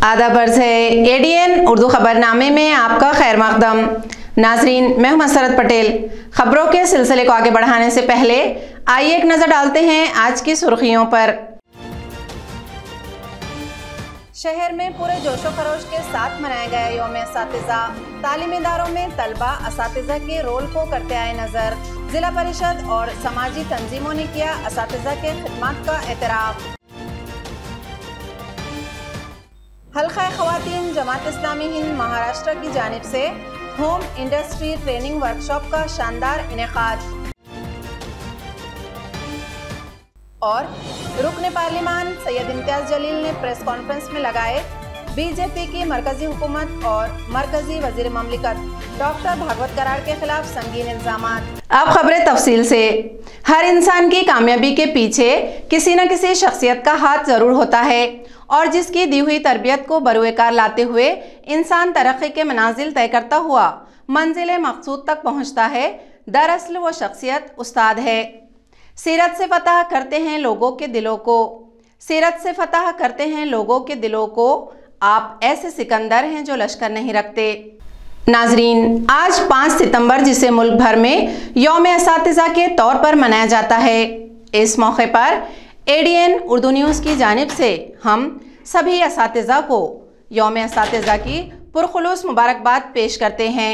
आदाब अर्ज़ है एडीएन उर्दू खबरनामे में आपका खैर मक़दम। नाज़रीन, मैं हूं मसरत पटेल। खबरों के सिलसिले को आगे बढ़ाने से पहले आइए एक नज़र डालते हैं आज की सुर्खियों पर। शहर में पूरे जोशो खरोश के साथ मनाया गया यौम असातिज़ा। तालीमी इदारों में तलबा असातिज़ा के रोल को करते आए नजर। जिला परिषद और समाजी तंजीमों ने किया असातिज़ा के खिदमात का एतराफ़। हल्का ख़वातीन जमात इस्लामी हिंद महाराष्ट्र की जानिब से होम इंडस्ट्री ट्रेनिंग वर्कशॉप का शानदार इनेकाद। और रुकने पार्लिमान सैयद इम्तियाज जलील ने प्रेस कॉन्फ्रेंस में लगाए बीजेपी की मरकजी हुकूमत और मरकजी वजीर ममलिकत डॉक्टर भागवत करार के खिलाफ संगीन इल्जामात। अब खबरें तफसील से। हर इंसान की कामयाबी के पीछे किसी न किसी शख्सियत का हाथ जरूर होता है और जिसकी दी हुई तरबियत को बरूएकार लाते हुए इंसान तरक्की के मनाजिल तय करता हुआ मंजिल मकसूद तक पहुंचता है। दरअसल वो शख्सियत उस्ताद है। सीरत से फतह करते हैं लोगों के दिलों को, सीरत से फतह करते हैं लोगों के दिलों को। आप ऐसे सिकंदर हैं जो लश्कर नहीं रखते। नाजरीन, आज 5 सितंबर जिसे मुल्क भर में यौम असातिज़ा के तौर पर मनाया जाता है, इस मौके पर एडीएन उर्दू न्यूज़ की जानिब से हम सभी असातिज़ा को यौम असातिज़ा की पुरखुलूस मुबारकबाद पेश करते हैं।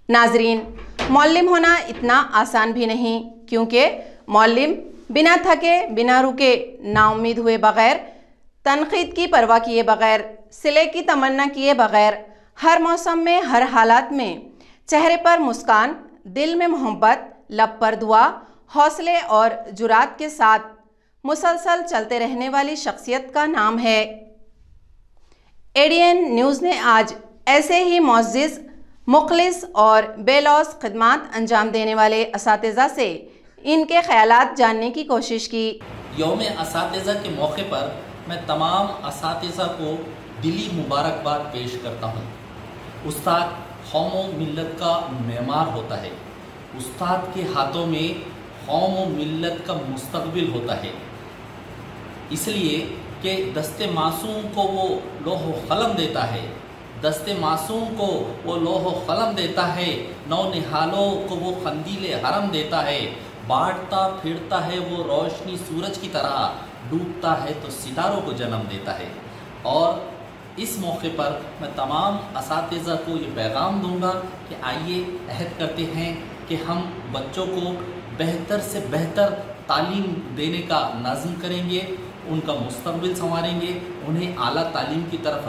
नाजरीन, मौल्लिम होना इतना आसान भी नहीं, क्योंकि मौल्लिम बिना थके, बिना रुके, नाउम्मीद हुए बगैर, तनकीद की परवाह किए बगैर, सिले की तमन्ना किए बगैर, हर मौसम में, हर हालात में चेहरे पर मुस्कान, दिल में मोहब्बत, लब पर दुआ, हौसले और जुरात के साथ मुसलसल चलते रहने वाली शख्सियत का नाम है। एडीएन न्यूज़ ने आज ऐसे ही मुअज़्ज़िज़, मुखलिस और बेलौस खिदमात अंजाम देने वाले असातिज़ा से इनके ख़यालात जानने की कोशिश की। यौम असातिज़ा के मौके पर मैं तमाम असातिज़ा को दिली मुबारकबाद पेश करता हूँ। उस्ताद कौम व मिल्लत का मेमार होता है। उस्ताद के हाथों में कौम व मिल्लत का मुस्तक़बिल होता है, इसलिए कि दस्ते मासूम को वो लोहो क़लम देता है, दस्ते मासूम को वो लोहो क़लम देता है, नौ निहालों को वो कंदीले हरम देता है, बाँटता फिरता है वो रोशनी सूरज की तरह, डूबता है तो सितारों को जन्म देता है। और इस मौके पर मैं तमाम असातिज़ा को ये पैगाम दूंगा कि आइए अहद करते हैं कि हम बच्चों को बेहतर से बेहतर तालीम देने का नाज़म करेंगे, उनका मुस्तक़बिल संवारेंगे, उन्हें आला तालीम की तरफ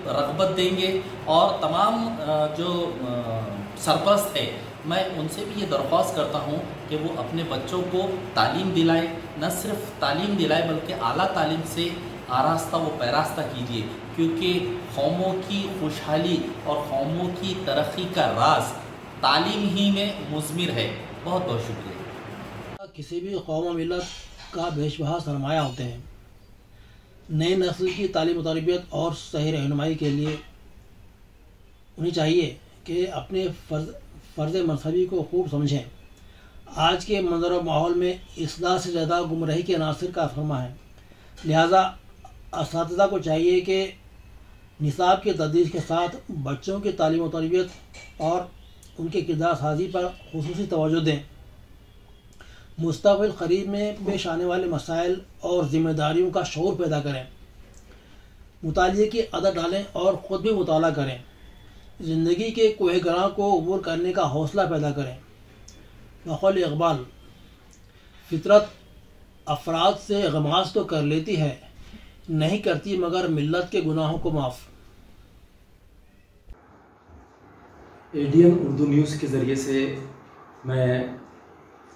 रग़बत देंगे। और तमाम जो सरपरस्त है, मैं उनसे भी ये दरख्वास्त करता हूँ कि वो अपने बच्चों को तालीम दिलाए, न सिर्फ तालीम दिलाए बल्कि आला तालीम से आरास्ता व पैरास्ता कीजिए, क्योंकि कौमों की खुशहाली और कौमों की तरक्की का राज तालीम ही में मुज़मिर है। बहुत बहुत शुक्रिया। किसी भी कौम व मिल्लत का बेशबहा सरमाया होते हैं। नई नस्ल की तालीम व तरबियत और सही रहनुमाई के लिए उन्हें चाहिए कि अपने फ़र्ज़ मज़हबी को खूब समझें। आज के मंजर माहौल में इस्लाह से ज़्यादा गुमराही के अनासर का फरमा है, लिहाजा असातिज़ा को चाहिए कि निसाब के तदरीस के साथ बच्चों की तालीम व तरबियत और उनके किरदार साजी पर खुसूसी तवज्जो दें। मुस्तक़बिल क़रीब में पेश आने वाले मसाइल और ज़िम्मेदारियों का शऊर पैदा करें, मुतालिए की आदत डालें और ख़ुद भी मुताला करें, ज़िंदगी के कोहगरां को अबूर करने का हौसला पैदा करें। बक़ौल इक़बाल, फितरत अफराद से गमाज़ तो कर लेती है, नहीं करती मगर मिल्लत के गुनाहों को माफ़। एडीएन उर्दू न्यूज़ के ज़रिए से मैं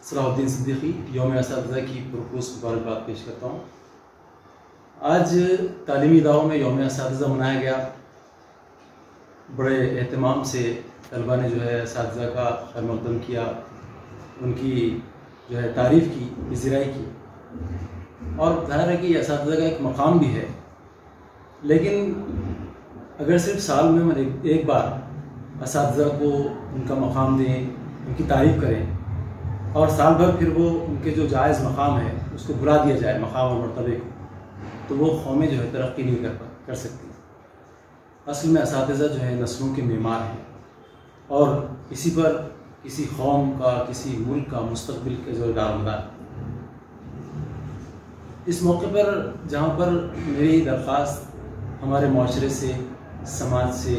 सलाहुद्दीन सिद्दीकी यौम असातिज़ा की पुरखुसूस मुबारकबाद पेश करता हूँ। आज तालीमी इदारों में यौम असातिज़ा मनाया गया। बड़े एहतमाम से तलबा ने जो है असातिज़ा का खैर मक़दम किया, उनकी जो है तारीफ़ की, इज़राई की। और ज़ाहिर है कि असातिज़ा का एक मकाम भी है, लेकिन अगर सिर्फ साल में एक बार असातिज़ा को उनका मकाम दें, उनकी तारीफ़ करें और साल भर फिर वो उनके जो जायज़ मकाम है उसको भुला दिया जाए मकाम और मर्तबे को, तो वो कौमें जो है तरक्की नहीं कर सकती। असल में असातिज़ा जो है नस्लों के मेमार हैं और इसी पर किसी कौम का, किसी मुल्क का मुस्तकबिल का जो दारोमदार। इस मौके पर जहाँ पर मेरी दरख्वास्त हमारे माशरे से, समाज से,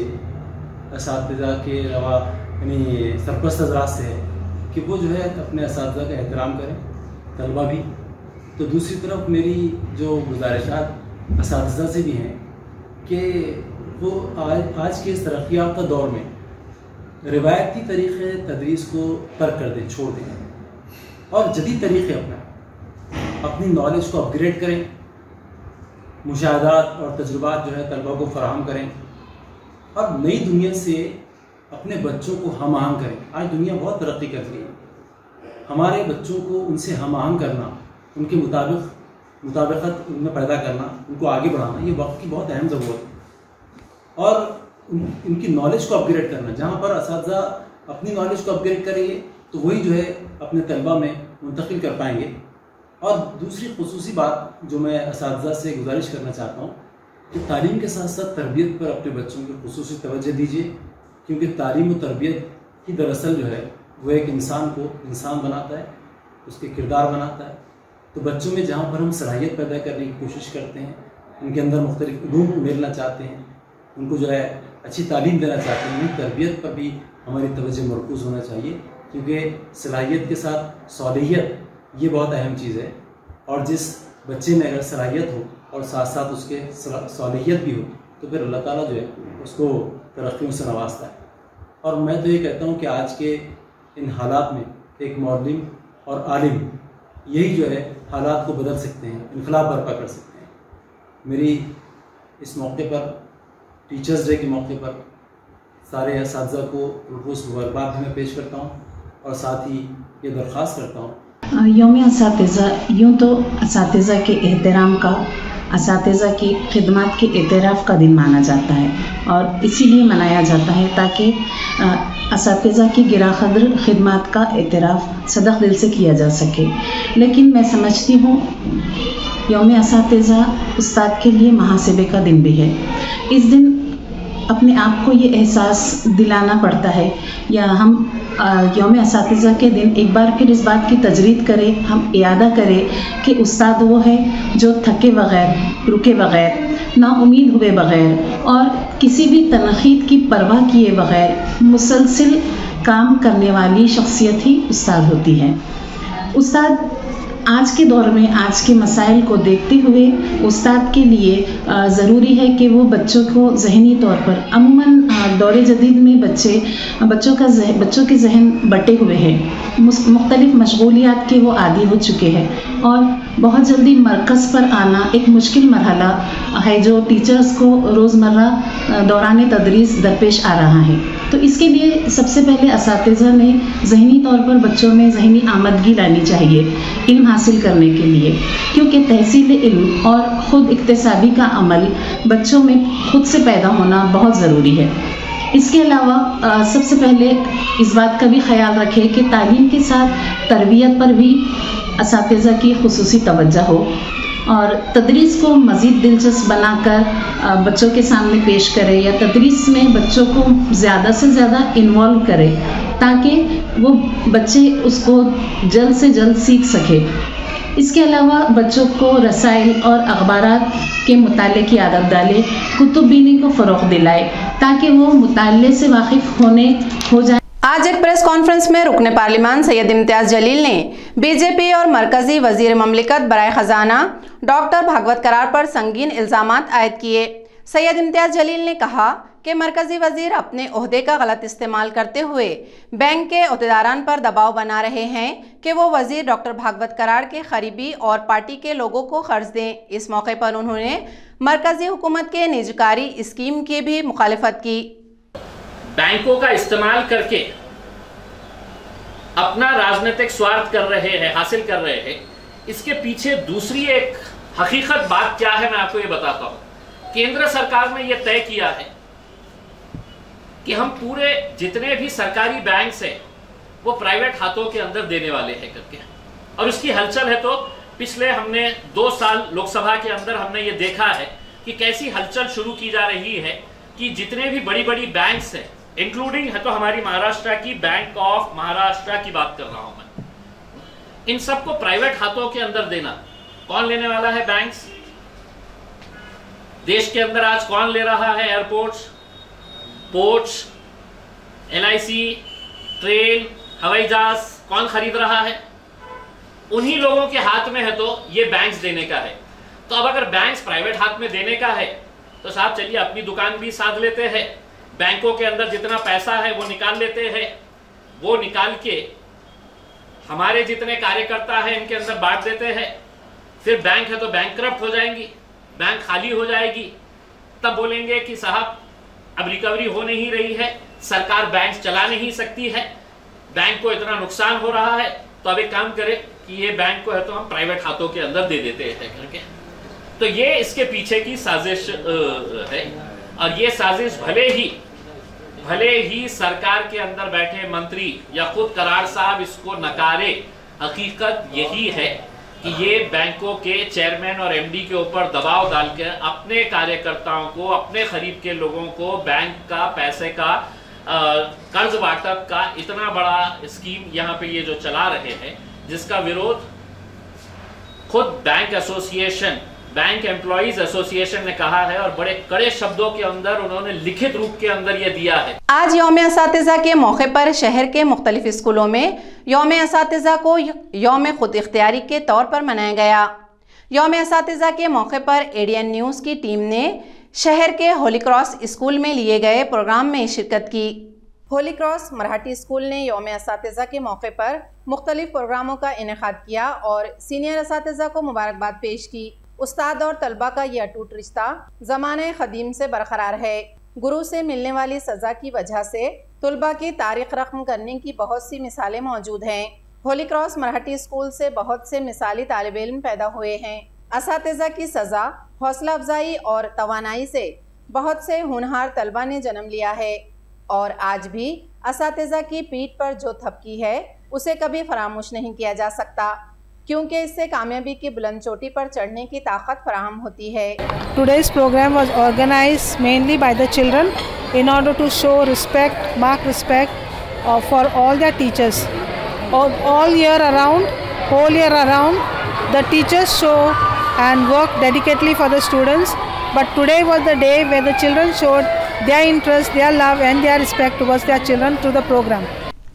असातिज़ा के अलावा यानी सरपरस्त हज़रात से है कि वो जो है अपने असातिज़ा का एहतराम करें, तलबा भी। तो दूसरी तरफ मेरी जो गुजारिशात असातिज़ा से भी हैं कि वो आज के इस तरक्की याफ्ता दौर में रिवायती तरीक़े तदरीस को तर्क कर दें, छोड़ दें और जदीद तरीक़े अपनाएं, अपनी नॉलेज को अपग्रेड करें, मुशाहदात और तजुर्बात जो है तलबा को फराहम करें और नई दुनिया से अपने बच्चों को हम आहंग करें। आज दुनिया बहुत तरक्की कर रही है, हमारे बच्चों को उनसे हम आहंग करना, उनके मुताबिकत उनमें पैदा करना, उनको आगे बढ़ाना, ये वक्त की बहुत अहम ज़रूरत है। और उनकी नॉलेज को अपग्रेड करना, जहाँ पर असातिज़ा अपनी नॉलेज को अपग्रेड करेंगे तो वही जो है अपने तलबा में मुंतकिल कर पाएंगे। और दूसरी खुसूसी बात जो मैं असातिज़ा से गुजारिश करना चाहता हूँ कि तालीम के साथ साथ तरबियत पर अपने बच्चों की खुसूसी तवज्जो दीजिए, क्योंकि तालीम और तरबियत ही दरअसल जो है वो एक इंसान को इंसान बनाता है, उसके किरदार बनाता है। तो बच्चों में जहाँ पर हम सलाहियत पैदा करने की कोशिश करते हैं, उनके अंदर मुख्तलिफ उलूम उमेरना चाहते हैं, उनको जो है अच्छी तालीम देना चाहते हैं, उनकी तरबियत पर भी हमारी तवज्जो मरकूज़ होना चाहिए, क्योंकि सलाहियत के साथ सौलियत ये बहुत अहम चीज़ है। और जिस बच्चे में अगर सलाहियत हो और साथ साथ उसके सौलियत भी हो तो फिर अल्लाह ताला जो है उसको तरक्कियों से नवाजता है। और मैं तो ये कहता हूँ कि आज के इन हालात में एक मौलिम और आलिम यही जो है हालात को बदल सकते हैं, इनकलाब बर्पा कर सकते हैं। मेरी इस मौके पर, टीचर्स डे के मौके पर, सारे असातिज़ा को पुरखुश मुबारकबाद भी मैं पेश करता हूँ और साथ ही ये दरख्वास्त करता हूँ। यौम असातिज़ा यूँ तो असातिज़ा के एहतराम का, असातिज़ा की खिदमत के एतराफ़ का दिन माना जाता है और इसीलिए मनाया जाता है ताकि असातिज़ा की गिरा क़द्र खिदमत का एतराफ़ सदक़ दिल से किया जा सके। लेकिन मैं समझती हूँ यौम असातिज़ा उस्ताद के लिए मुहासिबे का दिन भी है। इस दिन अपने आप को ये एहसास दिलाना पड़ता है, या हम यौम असातिज़ा के दिन एक बार फिर इस बात की तजरीद करें, हम इयादा करें कि उस्ताद वो है जो थके बग़ैर, रुके बग़ैर, नाउमीद हुए बग़ैर और किसी भी तनक़ीद की परवाह किए बग़ैर मुसलसिल काम करने वाली शख्सियत ही उस्ताद होती है। उस्ताद आज के दौर में, आज के मसाइल को देखते हुए उस्ताद के लिए ज़रूरी है कि वो बच्चों को ज़हनी तौर पर, अमूमन दौरे जदीद में बच्चों के जहन बटे हुए हैं, मुख्तलिफ़ मशगूलियात के वो आदी हो चुके हैं और बहुत जल्दी मरकज़ पर आना एक मुश्किल मरहला है जो टीचर्स को रोज़मर्रा दौरान तदरीस दरपेश आ रहा है। तो इसके लिए सबसे पहले असातिज़ा ने ज़हनी तौर पर बच्चों में ज़हनी आमदगी लानी चाहिए इल्म हासिल करने के लिए, क्योंकि तहसील इल्म और ख़ुद इक्तिसाबी का अमल बच्चों में खुद से पैदा होना बहुत ज़रूरी है। इसके अलावा सबसे पहले इस बात का भी ख्याल रखें कि तालीम के साथ तरबियत पर भी असातिज़ा की खुसूसी तवज्जो हो और तदरीस को मज़ीद दिलचस्प बनाकर बच्चों के सामने पेश करें या तदरीस में बच्चों को ज़्यादा से ज़्यादा इन्वॉल्व करें ताकि वो बच्चे उसको जल्द से जल्द सीख सके। इसके अलावा बच्चों को रसाइल और अखबारात के मुताले की आदत डालें, कुतुब बीनी को फ़रोग़ दिलाए ताकि वो मुताले से वाकिफ़ हो जाए। आज एक प्रेस कॉन्फ्रेंस में रुकने पार्लिमान सैयद इम्तियाज़ जलील ने बीजेपी और मरकजी वजीर ममलिकत बराए ख़जाना डॉक्टर भागवत करार पर संगीन इल्ज़ामात आयद किए। सैयद इम्तियाज़ जलील ने कहा कि मरकजी वजीर अपने ओहदे का गलत इस्तेमाल करते हुए बैंक के ओहदेदारान पर दबाव बना रहे हैं कि वो वजीर डॉक्टर भागवत करार के करीबी और पार्टी के लोगों को कर्ज दें। इस मौके पर उन्होंने मरकजी हुकूमत के निजकारी स्कीम की भी मुखालिफत की। बैंकों का इस्तेमाल करके अपना राजनीतिक स्वार्थ कर रहे हैं, हासिल कर रहे हैं, इसके पीछे दूसरी एक हकीकत बात क्या है मैं आपको ये बताता हूं। केंद्र सरकार ने यह तय किया है कि हम पूरे जितने भी सरकारी बैंक हैं वो प्राइवेट हाथों के अंदर देने वाले हैं करके, और उसकी हलचल है। तो पिछले हमने 2 साल लोकसभा के अंदर हमने ये देखा है कि कैसी हलचल शुरू की जा रही है कि जितने भी बड़ी बड़ी बैंक्स हैं, इंक्लूडिंग है तो हमारी महाराष्ट्र की बैंक ऑफ महाराष्ट्र की बात कर रहा हूं मैं, इन सबको प्राइवेट हाथों के अंदर देना। कौन लेने वाला है? बैंक्स। देश के अंदर आज कौन ले रहा है? एयरपोर्ट्स, पोर्ट्स, LIC, ट्रेन, हवाई जहाज कौन खरीद रहा है? उन्हीं लोगों के हाथ में है। तो ये बैंक्स देने का है। तो अब अगर बैंक्स प्राइवेट हाथ में देने का है तो साहब चलिए अपनी दुकान भी साध लेते हैं, बैंकों के अंदर जितना पैसा है वो निकाल लेते हैं, वो निकाल के हमारे जितने कार्यकर्ता हैं इनके अंदर बांट देते हैं। फिर बैंक है तो बैंकक्रप्ट हो जाएंगी, बैंक खाली हो जाएगी। तब बोलेंगे कि साहब अब रिकवरी हो नहीं रही है, सरकार बैंक चला नहीं सकती है, बैंक को इतना नुकसान हो रहा है, तो अब एक काम करें कि ये बैंक को है तो हम प्राइवेट हाथों के अंदर दे देते हैं करके। तो ये इसके पीछे की साजिश है। और ये साजिश भले ही सरकार के अंदर बैठे मंत्री या खुद कराड़ साहब इसको नकारे, हकीकत यही है कि ये बैंकों के चेयरमैन और MD के ऊपर दबाव डालकर अपने कार्यकर्ताओं को, अपने करीब के लोगों को बैंक का पैसे का कर्ज वाटप का इतना बड़ा स्कीम यहाँ पे ये जो चला रहे हैं, जिसका विरोध खुद bank association, bank employees association ने कहा है और बड़े कड़े शब्दों के अंदर उन्होंने लिखित रूप के अंदर ये दिया है। आज यौम असातिज़ा के मौके पर शहर के मुख्तलिफ स्कूलों में यौम असातिज़ा को यौम खुद इख्तियारी के तौर पर मनाया गया। यौम असातिज़ा के मौके पर ADN न्यूज़ की टीम ने शहर के होली क्रॉस स्कूल में लिए गए प्रोग्राम में शिरकत की। होली क्रॉस मराठी स्कूल ने यौम असातिज़ा के मौके पर मुख्तलिफ प्रोग्रामों का इनेकाद किया और सीनियर असातिज़ा को मुबारकबाद पेश की। उस्ताद और तलबा का यह अटूट रिश्ता ज़माने क़दीम से बरकरार है। गुरु से मिलने वाली सज़ा की वजह से तलबा की तारीख़ रक़म करने की बहुत सी मिसालें मौजूद हैं। होली क्रॉस मराठी स्कूल से बहुत से मिसाली तालिब इल्म पैदा हुए हैं। असातिज़ा की सज़ा, हौसला अफजाई और तवानाई से बहुत से होनहार तलबा ने जन्म लिया है और आज भी असातिज़ा की पीठ पर जो थपकी है उसे कभी फरामोश नहीं किया जा सकता, क्योंकि इससे कामयाबी की बुलंद चोटी पर चढ़ने की ताकत फराहम होती है। Today's program was organized mainly by the children in order to show respect, mark respect for all their teachers. All year around, whole year around, the teachers show and work dedicatedly for the students. But today was the day where the children showed their interest, their love and their respect towards their children through the program.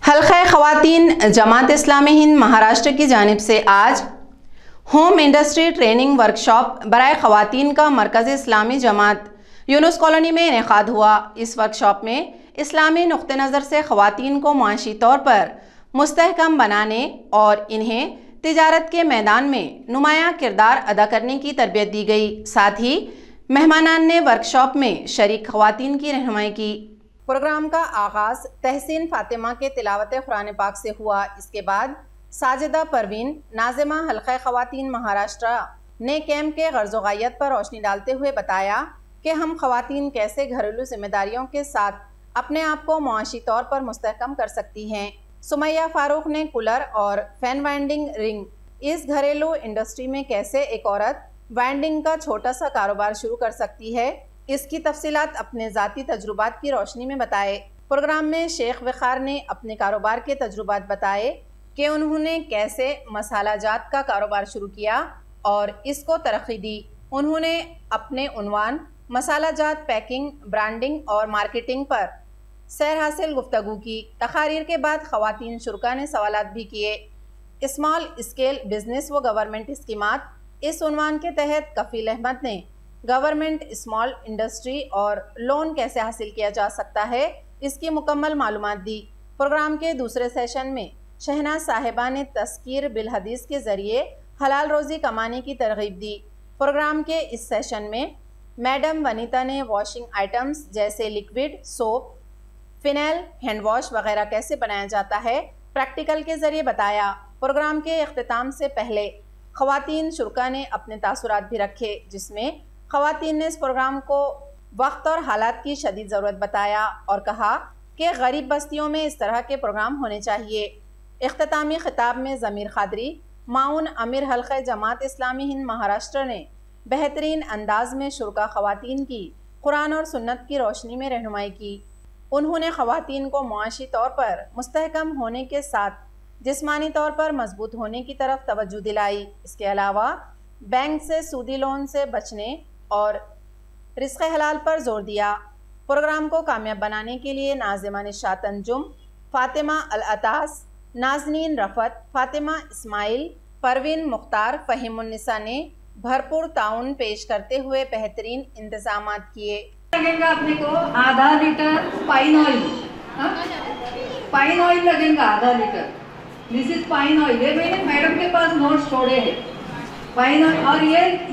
हल्का ख़वातीन जमात इस्लामी हिंद महाराष्ट्र की जानिब से आज home industry training workshop बराए ख़वातीन का मरकज़ इस्लामी जमात Yunus colony में इनेकाद हुआ। इस वर्कशॉप में इस्लामी नुक्ते नज़र से ख़वातीन को मुआशी तौर पर मुस्तहकम बनाने और इन्हें तिजारत के मैदान में नुमायाँ किरदार अदा करने की तरबियत दी गई। साथ ही मेहमानान ने वर्कशॉप में शरीक ख़वातीन की रहनुमाई की। प्रोग्राम का आगाज़ तहसीन फातिमा के तिलावत कुरान पाक से हुआ। इसके बाद साजिदा परवीन, नाज़िमा हल्का ख़वातीन महाराष्ट्र ने कैंप के गर्ज़ गायत पर रोशनी डालते हुए बताया कि हम ख़वातीन कैसे घरेलू जिम्मेदारियों के साथ अपने आप को मुआशी तौर पर मुस्तहकम कर सकती हैं। सुमैया फ़ारूक ने कूलर और फैन वाइंडिंग रिंग, इस घरेलू इंडस्ट्री में कैसे एक औरत वाइंडिंग का छोटा सा कारोबार शुरू कर सकती है, इसकी तफसीलात अपने ज़ाती तजुर्बात की रोशनी में बताए। प्रोग्राम में शेख वक़ार ने अपने कारोबार के तजुर्बात बताए कि उन्होंने कैसे मसाला जात का कारोबार शुरू किया और इसको तरक्की दी। उन्होंने अपने उन्वान मसाला जात पैकिंग, ब्रांडिंग और मार्केटिंग पर सैर हासिल गुफ्तगू की। तकारीर के बाद ख़वातीन शुरका ने सवालात भी किए। स्मॉल स्केल बिजनेस व गवर्नमेंट स्कीमात, इस उन्वान के तहत कफ़ील अहमद ने गवर्नमेंट स्मॉल इंडस्ट्री और लोन कैसे हासिल किया जा सकता है, इसकी मुकम्मल मालूमात दी। प्रोग्राम के दूसरे सेशन में शहनाज साहिबा ने तस्कीर बिल हदीस के ज़रिए हलाल रोज़ी कमाने की तरगीब दी। प्रोग्राम के इस सेशन में मैडम वनीता ने वॉशिंग आइटम्स जैसे liquid soap, phenyl, hand wash वगैरह कैसे बनाया जाता है प्रैक्टिकल के ज़रिए बताया। प्रोग्राम के इख्तिताम से पहले ख़वातीन शुरका ने अपने तासुरात भी रखे, जिसमें ख़वातीन ने इस प्रोग्राम को वक्त और हालात की शदीद ज़रूरत बताया और कहा कि गरीब बस्तियों में इस तरह के प्रोग्राम होने चाहिए। इख्तितामी खिताब में ज़मीर क़ादरी, माउन अमीर हल्क़े जमात इस्लामी हिंद महाराष्ट्र ने बेहतरीन अंदाज में शुरका ख़वातीन की कुरान और सुन्नत की रोशनी में रहनुमाई की। उन्होंने ख़वातीन को मुआशी तौर पर मुस्तहकम होने के साथ जिस्मानी तौर पर मजबूत होने की तरफ तवज्जो दिलाई। इसके अलावा बैंक से सूदी लोन से बचने और रिज़्क़ हलाल पर जोर दिया। प्रोग्राम को कामयाब बनाने के लिए नाज़िमा निशात अंजुम, फ़ातिमा अल अतास, नाज़नीन रफ़त, फ़ातिमा इस्माइल, परवीन मुख्तार, फ़हीमुन्निसा ने भरपूर ताउन पेश करते हुए बेहतरीन इंतज़ामात किए। लगेगा अपने को आधा litre pine oil, pine oil लगेगा आधा litre. This is pine oil. ये मैंने मैडम के पास नोट्स छोड़े हैं पाइन ऑयल। और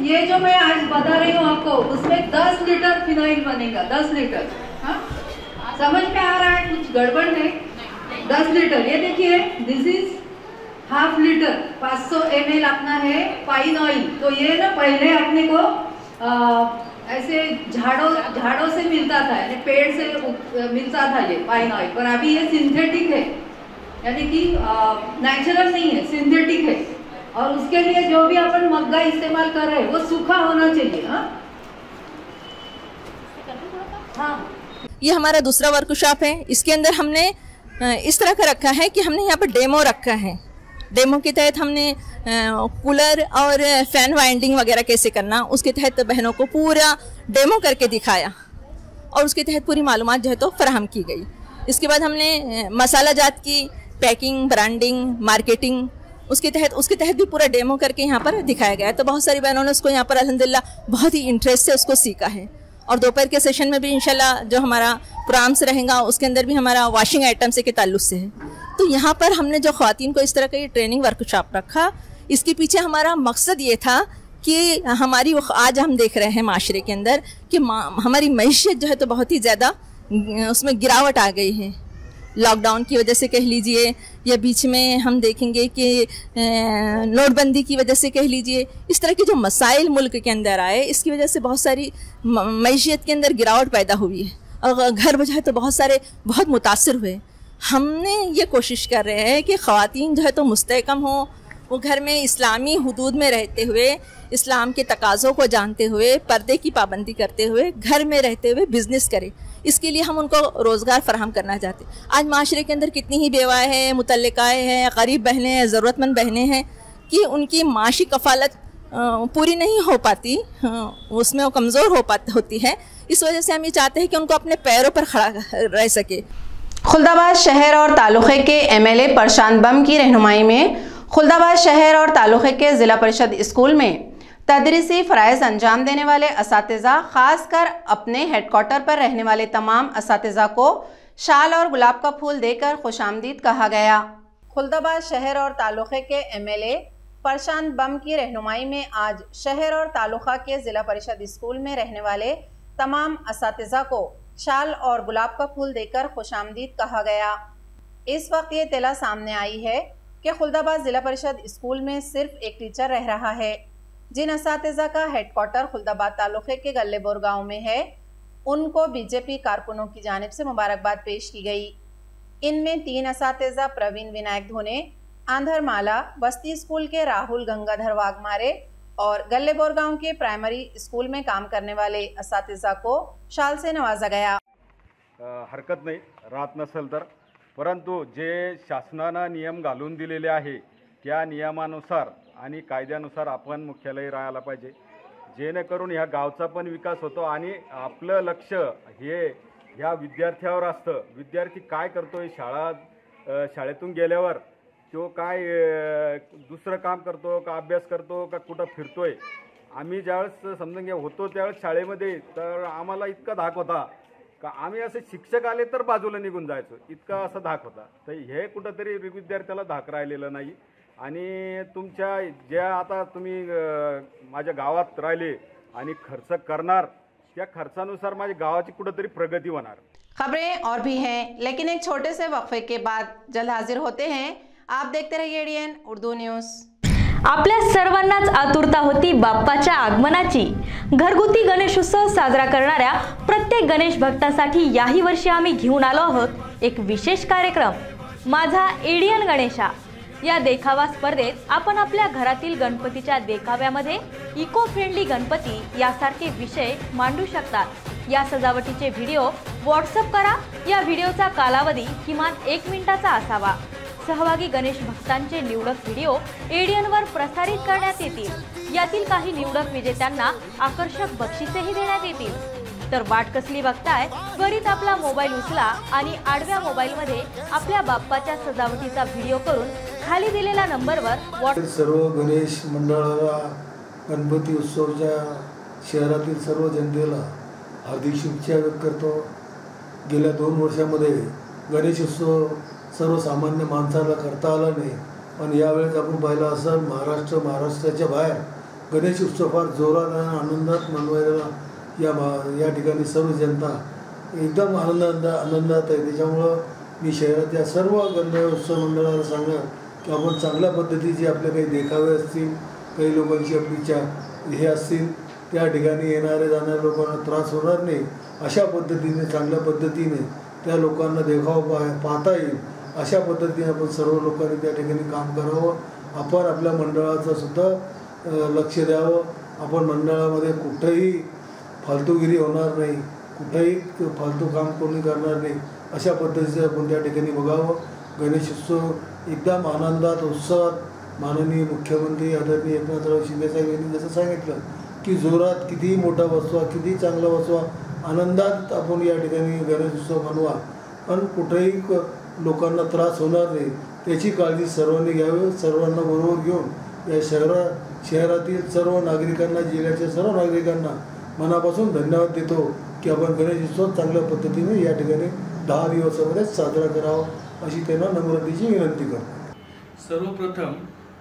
ये जो मैं आज बता रही हूँ आपको, उसमें 10 लीटर फिनाइल बनेगा, 10 लीटर। समझ में आ रहा है? कुछ गड़बड़ है? 10 लीटर। ये देखिए, this is half litre, 500 ml अपना है पाइन ऑयल। तो ये ना पहले अपने को ऐसे झाड़ों से मिलता था, यानी पेड़ से मिलता था ये पाइन ऑयल, पर अभी ये सिंथेटिक है, यानी कि नेचुरल नहीं है, सिंथेटिक है। और उसके लिए जो भी अपन मग्गा इस्तेमाल कर रहे हैं वो सूखा होना चाहिए। हाँ, ये हमारा दूसरा वर्कशॉप है। इसके अंदर हमने इस तरह का रखा है कि हमने यहाँ पर डेमो रखा है। डेमो के तहत हमने कूलर और फैन वाइंडिंग वगैरह कैसे करना, उसके तहत बहनों को पूरा डेमो करके दिखाया और उसके तहत पूरी मालूमात जो है तो फराहम की गई। इसके बाद हमने मसाला जात की पैकिंग, ब्रांडिंग, मार्केटिंग, उसके तहत भी पूरा डेमो करके यहाँ पर दिखाया गया है। तो बहुत सारी बहनों ने उसको यहाँ पर अल्हम्दुलिल्लाह बहुत ही इंटरेस्ट से उसको सीखा है। और दोपहर के सेशन में भी इंशाल्लाह जो हमारा प्रोग्राम्स रहेगा उसके अंदर भी हमारा वॉशिंग आइटम से के ताल्लुक से है। तो यहाँ पर हमने जो ख़वातीन को इस तरह का ये ट्रेनिंग वर्कशॉप रखा, इसके पीछे हमारा मकसद ये था कि हमारी आज हम देख रहे हैं माशरे के अंदर कि हमारी मईशत जो है तो बहुत ही ज़्यादा उसमें गिरावट आ गई है। लॉकडाउन की वजह से कह लीजिए, या बीच में हम देखेंगे कि नोटबंदी की वजह से कह लीजिए, इस तरह के जो मसाइल मुल्क के अंदर आए, इसकी वजह से बहुत सारी मईशत के अंदर गिरावट पैदा हुई है और घर बजाए तो बहुत सारे बहुत मुतासिर हुए। हमने ये कोशिश कर रहे हैं कि ख़वातीन जो है तो मुस्तहकम हो, वो घर में इस्लामी हुदूद में रहते हुए, इस्लाम के तकाज़ों को जानते हुए, पर्दे की पाबंदी करते हुए, घर में रहते हुए बिज़नेस करें। इसके लिए हम उनको रोज़गार फराहम करना चाहते हैं। आज माशरे के अंदर कितनी ही बेवाएँ हैं, मुतल्लिकाएँ हैं, गरीब बहनें हैं, ज़रूरतमंद बहनें हैं कि उनकी माशी कफ़ालत पूरी नहीं हो पाती, उसमें वो कमज़ोर होती है। इस वजह से हम ये चाहते हैं कि उनको अपने पैरों पर खड़ा रह सके। खुल्दाबाद शहर और तालुक़े के MLA प्रशांत बम की रहनुमाई में खुल्दाबाद शहर और तालुक़े के ज़िला परिषद स्कूल में तदरीसी फ़राइज़ अंजाम देने वाले असातिज़ा, ख़ासकर अपने हेडक्वार्टर पर रहने वाले तमाम असातिज़ा को शाल और गुलाब का फूल देकर खुशामदीद कहा गया। खुल्दाबाद शहर और तालुक़े के MLA प्रशांत बम की रहनुमाई में आज शहर और तालुक़ा के ज़िला परिषद स्कूल में रहने वाले तमाम असातिज़ा को शाल और गुलाब का फूल देकर खुशामदीद कहा गया। इस वक्त ये इत्तला सामने आई है कि खुल्दाबाद ज़िला परिषद स्कूल में सिर्फ एक टीचर रह रहा है। जिन असातिज़ा का हेडक्वार्टर खुल्दाबाद तालुक़े के गल्लेबोर गाँव में है, उनको BJP कारकुनों की जानिब से मुबारकबाद पेश की गई। इनमें 3 असातिज़ा प्रवीण विनायक धोने, आंधरमाला बस्ती स्कूल के राहुल गंगाधर वाघमारे और गल्लेबोर गांव के प्राइमरी स्कूल में काम करने वाले असातिज़ा को शाल से नवाजा गया। हरकत नाही राहत नसेल तर, परंतु जे शासनानं नियम घालून दिलेले आहे त्या नियमानुसार आणि कायद्यानुसार आपण मुख्यालय राहायला पाहिजे, जेणेकरून ह्या गावचा पण विकास होतो आणि आपलं लक्ष हे ह्या विद्यार्थ्यावर असतं। विद्यार्थी काय करतोय, शाळेतून गेल्यावर तो काय दुसरं काम करतो का अभ्यास करतो का कुठं फिरतोय। आम्ही ज्यावेळेस समजून घ्या होतो त्यावेळेस शाळेमध्ये तर आम्हाला इतका धाक होता का आम्ही असे शिक्षक आले तर बाजूला निघून जायचो, इतका असा धाक होता। तर हे कुठंतरी विद्यार्थ्याला धाक राहिलेलं नाही आणि तुमच्या ज्या आता तुम्ही माझ्या गावात राहिले आणि खर्च करणार त्या खर्चानुसार माझ्या गावाची कुठंतरी प्रगती होणार। खबरें और भी हैं, लेकिन एक छोटे से वक्फे के बाद जल्द हाजिर होते हैं। आप देखते रहिए एडीएन उर्दू न्यूज। आपल्या सर्वांनाच आतुरता होती बाप्पाच्या आगमनाची। घरगुती गणेशोत्सव साजरा करणाऱ्या प्रत्येक गणेश भक्तासाठी याही वर्षी आम्ही घेऊन आलो आहोत एक विशेष कार्यक्रम, माझा एडीएन गणेशा। या देखावा स्पर्धेत आपण आपल्या घरातील गणपतीच्या देखाव्यामध्ये इको फ्रेंडली गणपती यासारखे विषय मांडू शकतात। या सजावटीचे व्हिडिओ व्हॉट्सअप करा। या व्हिडिओचा कालावधी किमान 1 मिनिटाचा असावा। सहभागी गणेश भक्तांचे निवडक व्हिडिओ एडीएनवर प्रसारित करण्यात येतील। यातील काही निवडक विजेत्यांना आकर्षक बक्षिसेही देण्यात येतील। तर वाट कसली बघताय, त्वरित आपला मोबाईल उचला आणि आडव्या मोबाईलमध्ये आपल्या बाप्पाच्या सजावटीचा व्हिडिओ करून खाली दिलेल्या नंबरवर सर्व गणेश मंडळाला, गणपती उत्सवाच्या शहरातील सर्व जनतेला हार्दिक शुभेच्छा व्यक्त करतो। गेल्या 2 वर्षामध्ये गणेश उत्सव सर्वसामान्य माणसाला करता आला नाही, पण यावेळेस आपण पाहिलं असेल महाराष्ट्राच्या बाहेर गणेश उत्सव फार जोरात आणि आनंदात मनवायला या ठिकाणी सर्व जनता एकदम आनंदात आहे। त्याच्यामुळं मी शहराच्या सर्व गणेश उत्सव मंडळाला सांगणार की आपण चांगल्या पद्धतीचे आपले काही देखावे असतील, काही लोकांची आपली हे असतील, त्या ठिकाणी येणारे जाणाऱ्या लोकांना त्रास होणार नाही अशा पद्धतीने, चांगल्या पद्धतीने त्या लोकांना देखावा पाहता येईल अशा पद्धतीने आपण सर्व लोकांनी त्या ठिकाणी काम करावं। आपण आपल्या मंडळाचं सुद्धा लक्ष द्यावं। आपण मंडळामध्ये कुठेही फालतूगिरी होणार नाही, कुठेही फालतू काम कोणी करणार नाही अशा पद्धतीचं आपण त्या ठिकाणी बघावं। गणेशोत्सव एकदम आनंदात, उत्साहात माननीय मुख्यमंत्री आदरणीय एकनाथराव शिंदे साहेब यांनी जसं सांगितलं की जोरात कितीही मोठा बसवा, कितीही चांगला बसवा, आनंदात आपण या ठिकाणी गणेशोत्सव मनवा, पण कुठेही लोकांना त्रास होणार नाही त्याची काळजी सर्वांनी घ्यावी। सर्वांना बरोबर घेऊन या शहरातील सर्व नागरिकांना, जिल्ह्याच्या सर्व नागरिकांना मनापासून धन्यवाद देतो की आपण गणेशोत्सव चांगल्या पद्धतीने या ठिकाणी 10 दिवसामध्ये साजरा करावा अशी त्यांना नम्रतेची विनंती करतो। सर्वप्रथम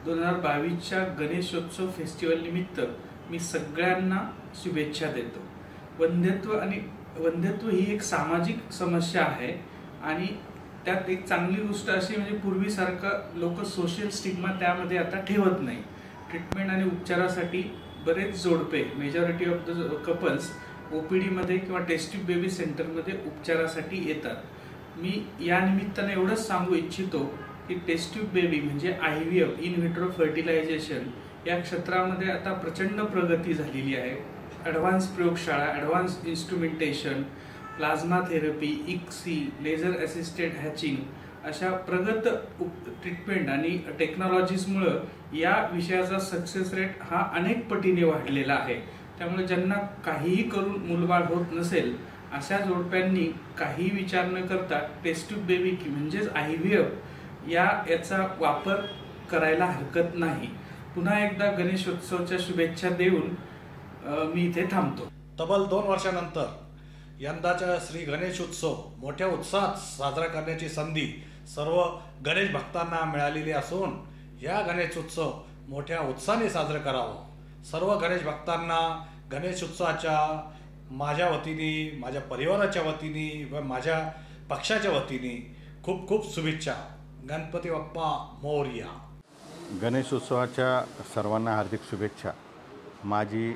2022च्या गणेशोत्सव फेस्टिवल निमित्त मी सगळ्यांना शुभेच्छा देतो। वंध्यत्व ही एक सामाजिक समस्या आहे आणि त्यात एक चांगली गोष्ट अशी म्हणजे पूर्वीसारखं लोक सोशल स्टिग्मा त्यामध्ये आता ठेवत नाही। ट्रीटमेंट आणि उपचारासाठी बरेच जोडपे, मेजॉरिटी ऑफ द कपल्स ओपीडीमध्ये किंवा टेस्ट ट्यूब बेबी सेंटरमध्ये उपचारासाठी येतात। मी या निमित्ताने एवढंच सांगू इच्छितो की टेस्ट ट्यूब बेबी म्हणजे IVF, इन व्हिट्रो फर्टिलायझेशन, या क्षेत्रामध्ये आता प्रचंड प्रगती झालेली आहे। ॲडव्हान्स प्रयोगशाळा, advance instrumentation, plasma therapy, ICSI, laser assisted hatching अशा प्रगत ट्रीटमेंट आणि टेक्नॉलॉजीजमुळं या विषयाचा सक्सेस रेट हा अनेक पटीने वाढलेला आहे। त्यामुळे ज्यांना काहीही करून मूलबाळ होत नसेल अशा जोडप्यांनी काही विचार न करता टेस्ट ट्यूब बेबी म्हणजेच IVF याचा वापर करायला हरकत नाही। पुन्हा एकदा गणेशोत्सवाच्या शुभेच्छा देऊन मी इथे थांबतो। तब्बल 2 वर्षानंतर यंदाचा श्री गणेशोत्सव मोठ्या उत्साहात साजरा करण्याची संधी सर्व गणेश भक्तांना मिळालेली असून या गणेशोत्सव मोठ्या उत्साहाने साजरा करावा। सर्व गणेश भक्तांना गणेशोत्सवाच्या माझ्या वतीने, माझ्या परिवाराच्या वतीने व माझ्या पक्षाच्या वतीने खूप खूप शुभेच्छा। गणपती बाप्पा मोरया। गणेशोत्सवाच्या सर्वांना हार्दिक शुभेच्छा। माझी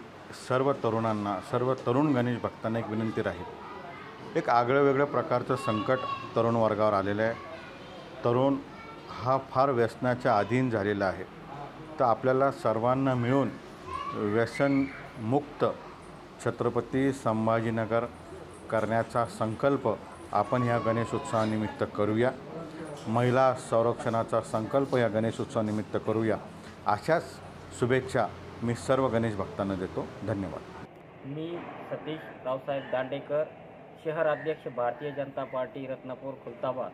सर्व तरुणांना, सर्व तरुण गणेश भक्तांना एक विनंती राहील, एक आगळं वेगळं प्रकारचं संकट तरुण वर्गावर आलेलं आहे। तरुण हा फार व्यसनाच्या अधीन झालेला आहे, तर आपल्याला सर्वांना मिळून व्यसनमुक्त छत्रपती संभाजीनगर करण्याचा संकल्प आपण ह्या गणेशोत्सवानिमित्त करूया। महिला संरक्षणाचा संकल्प या गणेशोत्सवानिमित्त करूया। अशाच शुभेच्छा मी सर्व गणेश भक्तांना देतो। धन्यवाद। मी सतीश रावसाहेब दांडेकर, शहर अध्यक्ष भारतीय जनता पार्टी रत्नापूर खुलताबाद।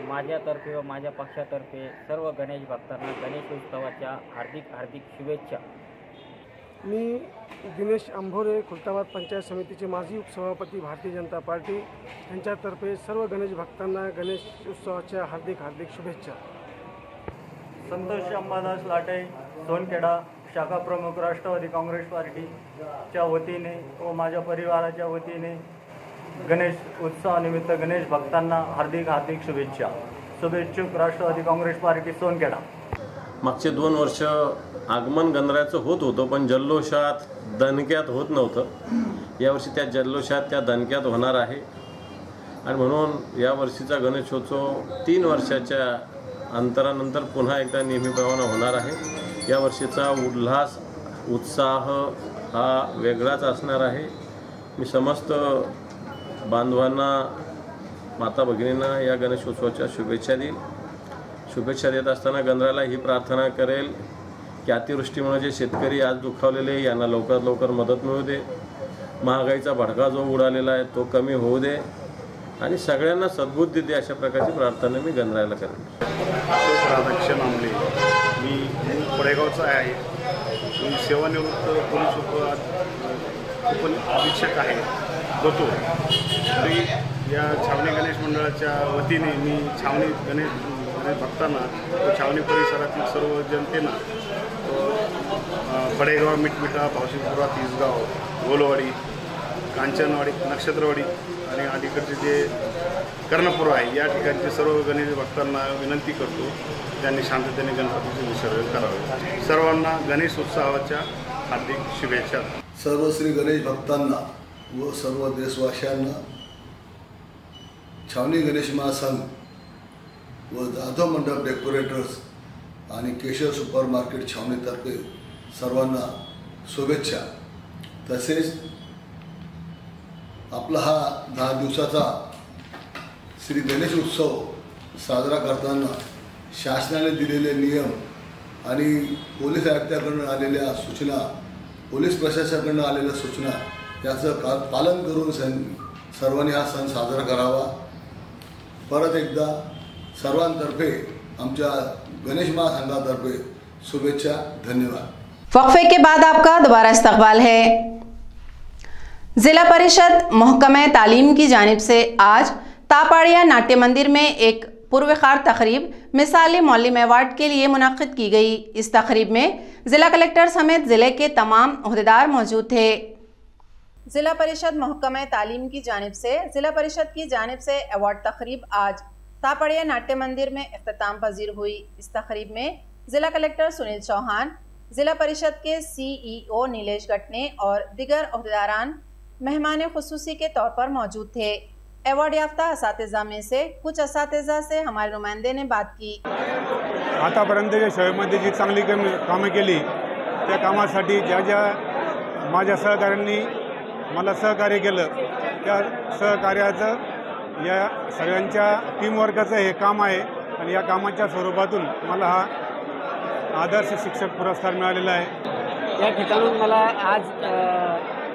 माझ्यातर्फे व माझ्या पक्षातर्फे सर्व गणेश भक्तांना गणेशोत्सवाच्या हार्दिक हार्दिक शुभेच्छा। मी दिनेश अंभोरे, खुलताबाद पंचायत समितीचे माजी उपसभापती, भारतीय जनता पार्टी यांच्यातर्फे सर्व गणेश भक्तांना गणेश उत्सवाच्या हार्दिक हार्दिक शुभेच्छा। संतोष अंबादास लाटे, सोनखेडा, शाखा प्रमुख, राष्ट्रवादी काँग्रेस पार्टीच्या वतीने व माझ्या परिवाराच्या वतीने गणेश उत्सवानिमित्त गणेश भक्तांना हार्दिक हार्दिक शुभेच्छा. शुभेच्छुक राष्ट्रवादी काँग्रेस पार्टी सोनखेडा. मागचे 2 वर्ष आगमन गणरायाचं होत होतं, पण जल्लोषात दणक्यात होत नव्हतं. यावर्षी त्या जल्लोषात त्या दणक्यात होणार आहे आणि म्हणून यावर्षीचा गणेशोत्सव 3 वर्षाच्या अंतरानंतर पुन्हा एकदा नेहमीप्रमाणे होणार आहे. यावर्षीचा उल्हास उत्साह हा वेगळाच असणार आहे. मी समस्त बांधवांना, माता भगिनींना या गणेशोत्सवाच्या शुभेच्छा देईल. शुभेच्छा देत असताना गणरायाला ही प्रार्थना करेल की अतिवृष्टीमुळे जे शेतकरी आज दुखावलेले यांना लवकरात लवकर मदत मिळू दे, महागाईचा भडका जो उडालेला आहे तो कमी होऊ दे आणि सगळ्यांना सद्बुद्धी दे, अशा प्रकारची प्रार्थना मी गणरायाला करेन. राधाकृष्ण आमले, मी पडेगावचा आहे. मी सेवानिवृत्त पोलीस उपअधीक्षक आहे होतो. तरी या छावणी गणेश मंडळाच्या वतीने मी छावणी गणेश भक्तांना व छावणी परिसरातील सर्व जनतेना पडेगाव, मिठमिठा, भावशिंगपुरा, तिसगाव, गोलवाडी, कांचनवाडी, नक्षत्रवाडी आणि अलीकडचे जे कर्णपूर आहे या ठिकाणचे सर्व गणेश भक्तांना विनंती करतो त्यांनी शांततेने गणपतीचे विसर्जन करावे. सर्वांना गणेश उत्सवाच्या हार्दिक शुभेच्छा. सर्व श्री गणेश भक्तांना व सर्व देशवासियांना छावणी गणेश महासंघ व जाधव मंडप डेकोरेटर्स आणि केशर सुपर मार्केट छावणीतर्फे सर्वांना शुभेच्छा. तसेच आपला हा 10 दिवसाचा श्री गणेश उत्सव साजरा करताना शासनाने दिलेले नियम आणि पोलीस आयुक्ताकडून आलेल्या सूचना, पोलीस प्रशासनाकडून आलेल्या सूचना याचं पालन करून सर्वांनी हा सण साजरा करावा. परत एकदा सर्वांतर्फे आमच्या गणेश महासंघातर्फे शुभेच्छा. धन्यवाद. वक्फे के बाद आपका दोबारा इस्तकबाल है. जिला परिषद महकमे तालीम की जानिब से आज तापाड़िया नाट्य मंदिर में एक पुरवकार तकरीब मिसाली मौलिम अवार्ड के लिए मुनक्किद की गई. इस तकरीब में जिला कलेक्टर समेत जिले के तमाम ओहदेदार मौजूद थे. जिला परिषद महकमे तालीम की जानिब से जिला परिषद की जानिब से अवार्ड तकरीब आज तापाड़िया नाट्य मंदिर में इख्तिताम पजीर हुई. इस तकरीब में जिला कलेक्टर सुनील चौहान, जिला परिषद के CEO नीलेश गटने और दिगर ओहदेदारान मेहमान खुसूसी के तौर पर मौजूद थे. अवार्ड याफ्ता असातिज़ा में से कुछ असातिज़ा से हमारे नुमाइंदे ने बात की. आतापर्यंत ज्या शाळेमध्ये जी चांगली कामं केली त्या कामासाठी ज्या ज्या माझ्या सहकाऱ्यांनी मला सहकार्य केलं त्या सहकार्याचं या सगळ्यांच्या टीमवर्कचं हे काम आहे आणि या कामाच्या स्वरूपातून मला हा आदर्श शिक्षक पुरस्कार मिळालेला आहे. या ठिकाणून मला आज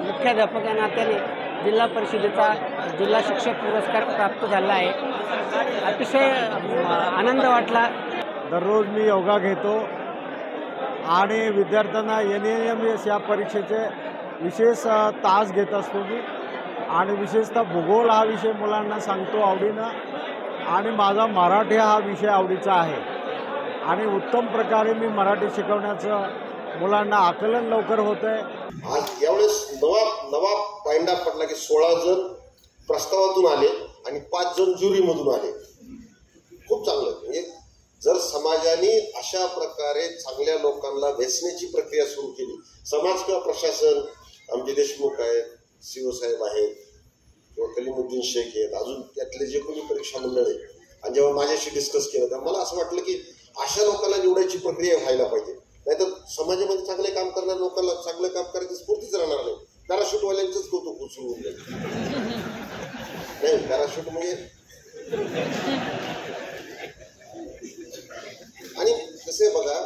मुख्याध्यापक या नात्याने जिल्हा परिषदेचा जिल्हा शिक्षक पुरस्कार प्राप्त झाला आहे. अतिशय आनंद वाटला. दररोज मी योगा घेतो आणि विद्यार्थ्यांना NEMS या परीक्षेचे विशेष तास घेत असतो मी आणि विशेषतः भूगोल हा विषय मुलांना सांगतो आवडीनं आणि माझा मराठी हा विषय आवडीचा आहे आणि उत्तम प्रकारे मी मराठी शिकवण्याचं मुलांना आकलन लवकर होतं आहे. आज यावेळेस नवा पायंडा पडला की 16 जण प्रस्तावातून आले आणि 5 जण ज्युरीमधून आले. खूप चांगलं. म्हणजे जर समाजाने अशा प्रकारे चांगल्या लोकांना वेचण्याची प्रक्रिया सुरू केली, समाज किंवा प्रशासन, आमचे देशमुख आहेत, CO साहेब आहेत किंवा कलीमुद्दीन शेख आहेत, अजून त्यातले जे कोणी परीक्षा मंडळ आहे, आणि जेव्हा माझ्याशी डिस्कस केलं तर मला असं वाटलं की अशा लोकांना निवडायची प्रक्रिया व्हायला पाहिजे. नाहीतर समाजामध्ये चांगले काम करणाऱ्या लोकांना चांगलं काम करायची स्फूर्तीच राहणार नाही. पॅराशूटवाल्यांचंच कौतुक सुरू होऊन जाईल. नाही, पॅराशूट म्हणजे आणि कसे बघा,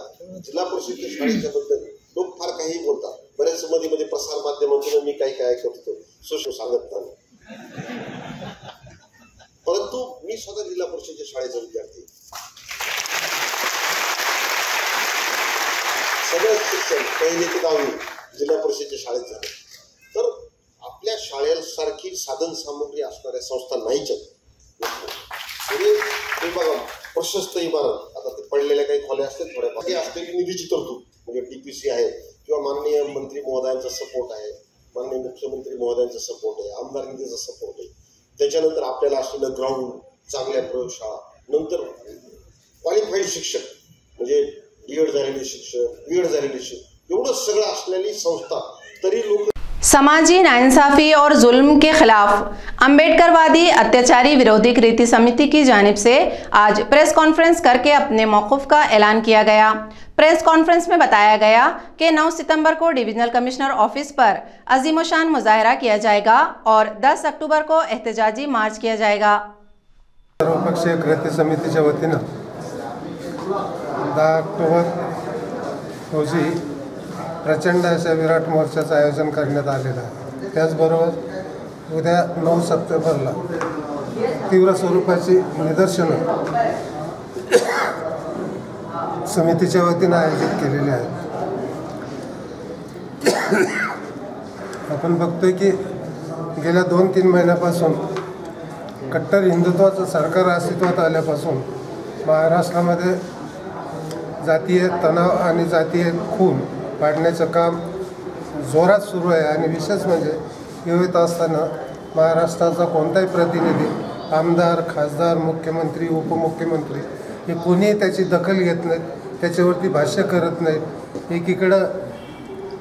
जिल्हा परिषदेच्या शाळेच्या बद्दल लोक फार काही बोलतात. बरेच मध्ये प्रसार माध्यमातून मी काही काय करतो सोशल सांगत नाही, परंतु मी स्वतः जिल्हा परिषदेच्या शाळेचा विद्यार्थी. सगळं शिक्षण 1ली ते 10वी जिल्हा परिषदेच्या शाळेत झालं. तर आपल्या शाळेसारखी साधन सामग्री असणाऱ्या संस्था नाहीच आहेत. बघा, प्रशस्त इमारत, आता ते पडलेल्या काही खोल्या असतील, थोड्या असलेली निधीची तरतूद म्हणजे TPC आहे किंवा माननीय मंत्री महोदयांचा सपोर्ट आहे, माननीय मुख्यमंत्री महोदयांचा सपोर्ट आहे, आमदार निधीचा सपोर्ट आहे. त्याच्यानंतर आपल्याला असलेलं ग्राउंड, चांगल्या प्रयोगशाळा, नंतर क्वालिफाईड शिक्षक म्हणजे B.Ed झालेले शिक्षक, B.Ed झालेले शिक्षक, एवढं सगळं असलेली संस्था तरी लोक समाजी नाइंसाफी और जुल्म के खिलाफ अम्बेडकरवादी अत्याचारी विरोधी कृति समिति की जानिब से आज प्रेस कॉन्फ्रेंस करके अपने मौक़िफ़ का ऐलान किया गया। प्रेस कॉन्फ्रेंस में बताया गया कि 9 सितंबर को डिविजनल कमिश्नर ऑफिस पर अजीमोशान मुजाहरा किया जाएगा और 10 अक्टूबर को एहतजाजी मार्च किया जाएगा। सर्वपक्षीय कृती समितीच्या वतीनं 10 ऑक्टोबर रोजी प्रचंड अशा विराट मोर्चाचं आयोजन करण्यात आलेलं आहे। त्याचबरोबर उद्या 9 सप्टेंबरला तीव्र स्वरूपाची निदर्शनं समितीच्या वतीनं आयोजित केलेली आहेत। आपण बघतोय की गेल्या 2-3 महिन्यापासून कट्टर हिंदुत्वाचं सरकार अस्तित्वात आल्यापासून महाराष्ट्रामध्ये जातीय तणाव आणि जातीय खून पाडण्याचं काम जोरात सुरू आहे आणि विशेष म्हणजे येत असताना महाराष्ट्राचा कोणताही प्रतिनिधी, आमदार, खासदार, मुख्यमंत्री, उपमुख्यमंत्री हे कोणीही त्याची दखल घेत नाहीत, त्याच्यावरती भाष्य करत नाहीत। एकीकडं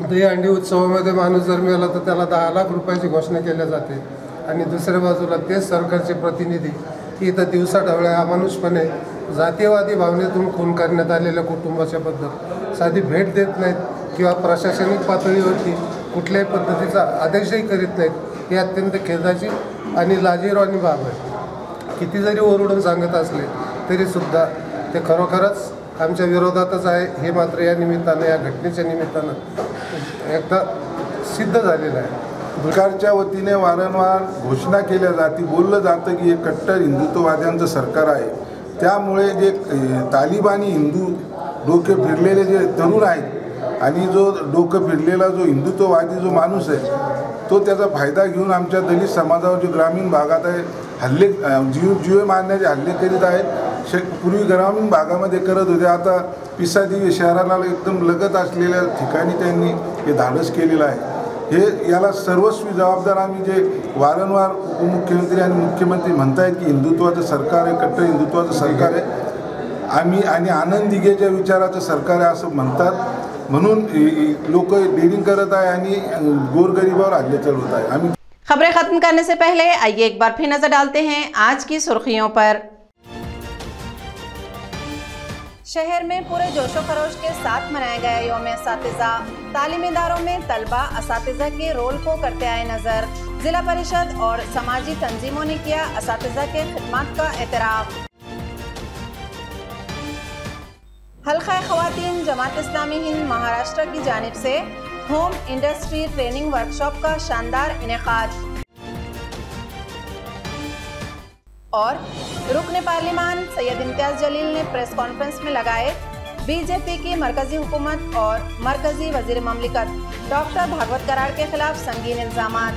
दहीहंडी उत्सवामध्ये माणूस जर मिळाला तर त्याला 10 लाख रुपयाची घोषणा केल्या जाते आणि दुसऱ्या बाजूला तेच सरकारचे प्रतिनिधी इथं दिवसाढवळ्या अमानुषपणे जातीयवादी भावनेतून खून करण्यात आलेल्या कुटुंबाच्या बद्दल साधी भेट देत नाहीत किंवा प्रशासनिक पातळीवरती कुठल्याही पद्धतीचा आदेशही करीत नाहीत। ही अत्यंत खेदाची आणि लाजिरवाणी बाब आहे। किती जरी ओरडून सांगत असले तरीसुद्धा ते खरोखरच आमच्या विरोधातच आहे हे मात्र या निमित्तानं, या घटनेच्या निमित्तानं एकदा सिद्ध झालेलं आहे। सरकारच्या वतीने वारंवार घोषणा केल्या जाते, बोललं जातं की हे कट्टर हिंदुत्ववाद्यांचं सरकार आहे। त्यामुळे जे तालिबानी हिंदू डोके फिरलेले जे तरुण आहेत आणि जो डोकं फिरलेला जो हिंदुत्ववादी जो माणूस आहे तो त्याचा फायदा घेऊन आमच्या दलित समाजावर जे ग्रामीण भागात आहे हल्ले, जीवे मारण्याचे हल्ले करीत आहेत। पूर्वी ग्रामीण भागामध्ये करत होते, आता पिसादेवी शहराला एकदम लगत असलेल्या ठिकाणी त्यांनी हे धाडस केलेलं आहे। हे याला सर्वस्वी जबाबदार आम्ही जे वारंवार उपमुख्यमंत्री आणि मुख्यमंत्री म्हणतायत की हिंदुत्वाचं सरकार आहे, कट्टर हिंदुत्वाचं सरकार आहे, आम्ही आणि आनंद दिघेच्या विचाराचं सरकार आहे असं म्हणतात, म्हणून लोक डेरिंग करत आहे आणि गोरगरिबावर हल्ले चढवत आहे। आम्ही खबरें खत्म करने से पहले आइए एक बार फिर नजर डालते हैं आज की सुर्खियों पर। शहर में पूरे जोशो खरोश के साथ मनाया गया यौम असातिज़ा। तालीमी इदारों में तलबा असातिज़ा के रोल को करते आए नजर। जिला परिषद और समाजी तंजीमों ने किया असातिज़ा के खिदमात का एतराफ़। हल्का ख़वातीन जमात इस्लामी हिंद महाराष्ट्र की जानिब से होम इंडस्ट्री ट्रेनिंग वर्कशॉप का शानदार इनेकाद। और रुकने पार्लिमान सैयद इम्तियाज जलील ने प्रेस कॉन्फ्रेंस में लगाए बीजेपी की मरकजी हुकूमत और मरकजी वजीर ममलिकत डॉक्टर भागवत कराड़ के खिलाफ संगीन इल्जामात।